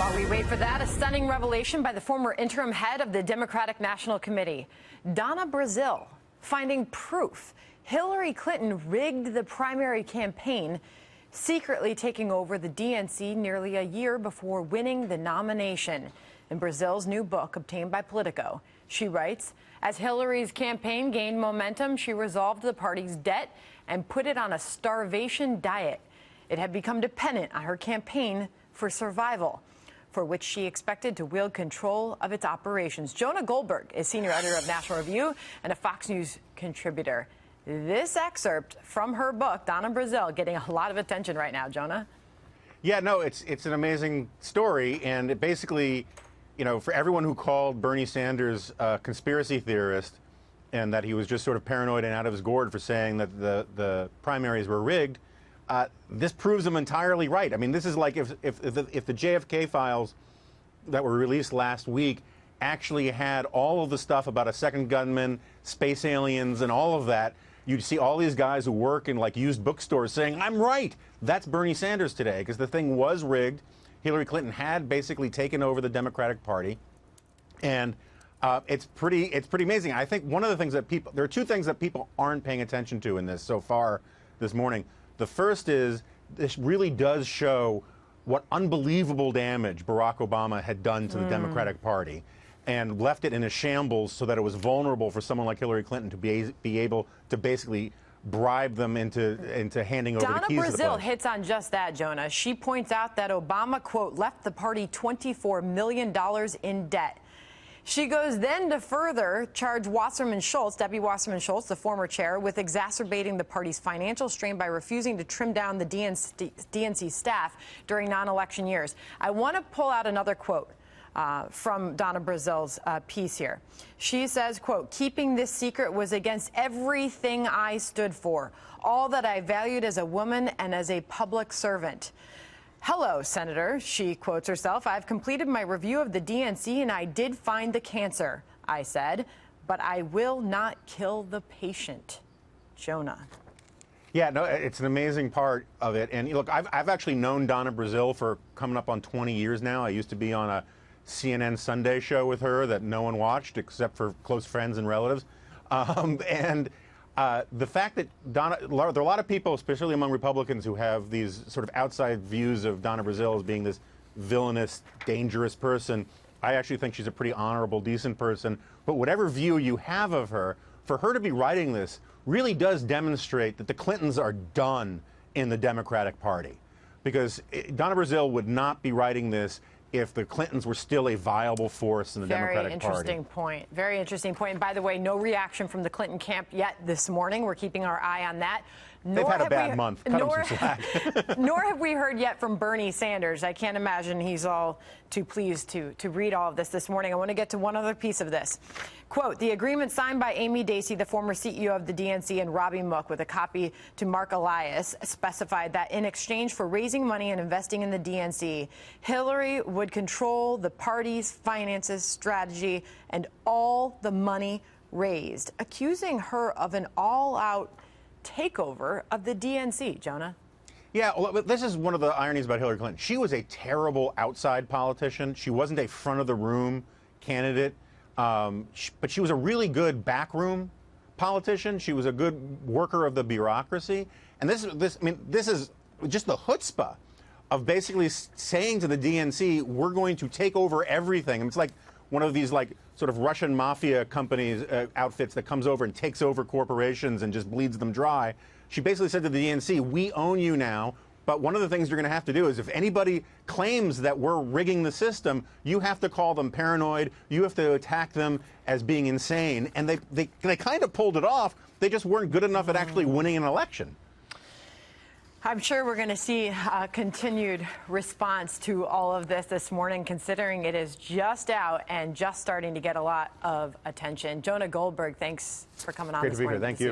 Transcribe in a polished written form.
While we wait for that, a stunning revelation by the former interim head of the Democratic National Committee, Donna Brazile, finding proof Hillary Clinton rigged the primary campaign, secretly taking over the DNC nearly a year before winning the nomination. In Brazile's new book, obtained by Politico, she writes, as Hillary's campaign gained momentum, she resolved the party's debt and put it on a starvation diet. It had become dependent on her campaign for survival, for which she expected to wield control of its operations. Jonah Goldberg is senior editor of National Review and a Fox News contributor. This excerpt from her book, Donna Brazile, getting a lot of attention right now. Jonah? Yeah, no, it's an amazing story, and it basically, you know, for everyone who called Bernie Sanders a conspiracy theorist and that he was just sort of paranoid and out of his gourd for saying that the primaries were rigged, this proves him entirely right. I mean, this is like if the JFK files that were released last week actually had all of the stuff about a second gunman, space aliens, and all of that, you'd see all these guys who work in like used bookstores saying, I'm right. That's Bernie Sanders today, because the thing was rigged. Hillary Clinton had basically taken over the Democratic Party. And it's pretty amazing. I think one of the things that there are two things that people aren't paying attention to in this so far this morning. The first is this really does show what unbelievable damage Barack Obama had done to the Democratic Party and left it in a shambles so that it was vulnerable for someone like Hillary Clinton to be able to basically bribe them into handing over the keys to the party. Donna Brazile hits on just that, Jonah. She points out that Obama, quote, left the party $24 million in debt. She goes then to further charge Wasserman Schultz, Debbie Wasserman Schultz, the former chair, with exacerbating the party's financial strain by refusing to trim down the DNC staff during non-election years. I want to pull out another quote from Donna Brazile's piece here. She says, quote, keeping this secret was against everything I stood for, all that I valued as a woman and as a public servant. Hello, Senator, she quotes herself. I've completed my review of the DNC and I did find the cancer, I said, but I will not kill the patient. Jonah. Yeah, no, it's an amazing part of it. And look, I've actually known Donna Brazile for coming up on 20 years now. I used to be on a CNN Sunday show with her that no one watched except for close friends and relatives. The fact that there are a lot of people, especially among Republicans, who have these sort of outside views of Donna Brazile as being this villainous, dangerous person. I actually think she's a pretty honorable, decent person. But whatever view you have of her, for her to be writing this really does demonstrate that the Clintons are done in the Democratic Party. Because Donna Brazile would not be writing this if the Clintons were still a viable force in the Democratic Party. Very interesting point. Very interesting point. And by the way, no reaction from the Clinton camp yet this morning. We're keeping our eye on that. They've had a bad month. Cut them some slack. Nor have we heard yet from Bernie Sanders. I can't imagine he's all too pleased to read all of this morning. I want to get to one other piece of this. Quote, the agreement signed by Amy Dacey, the former CEO of the DNC, and Robbie Mook, with a copy to Mark Elias, specified that in exchange for raising money and investing in the DNC, Hillary would control the party's finances, strategy, and all the money raised, accusing her of an all-out takeover of the DNC. Jonah? Yeah, well, this is one of the ironies about Hillary Clinton. She was a terrible outside politician. She wasn't a front-of-the-room candidate, but she was a really good backroom politician. She was a good worker of the bureaucracy. And this is just the chutzpah of basically saying to the DNC, we're going to take over everything. And it's like one of these like sort of Russian mafia companies, outfits that comes over and takes over corporations and just bleeds them dry. She basically said to the DNC, we own you now, but one of the things you're going to have to do is if anybody claims that we're rigging the system, you have to call them paranoid, you have to attack them as being insane. And they kind of pulled it off. They just weren't good enough at actually winning an election. I'm sure we're going to see a continued response to all of this morning, considering it is just out and just starting to get a lot of attention. Jonah Goldberg, thanks for coming on this morning. Great to be here. Thank you.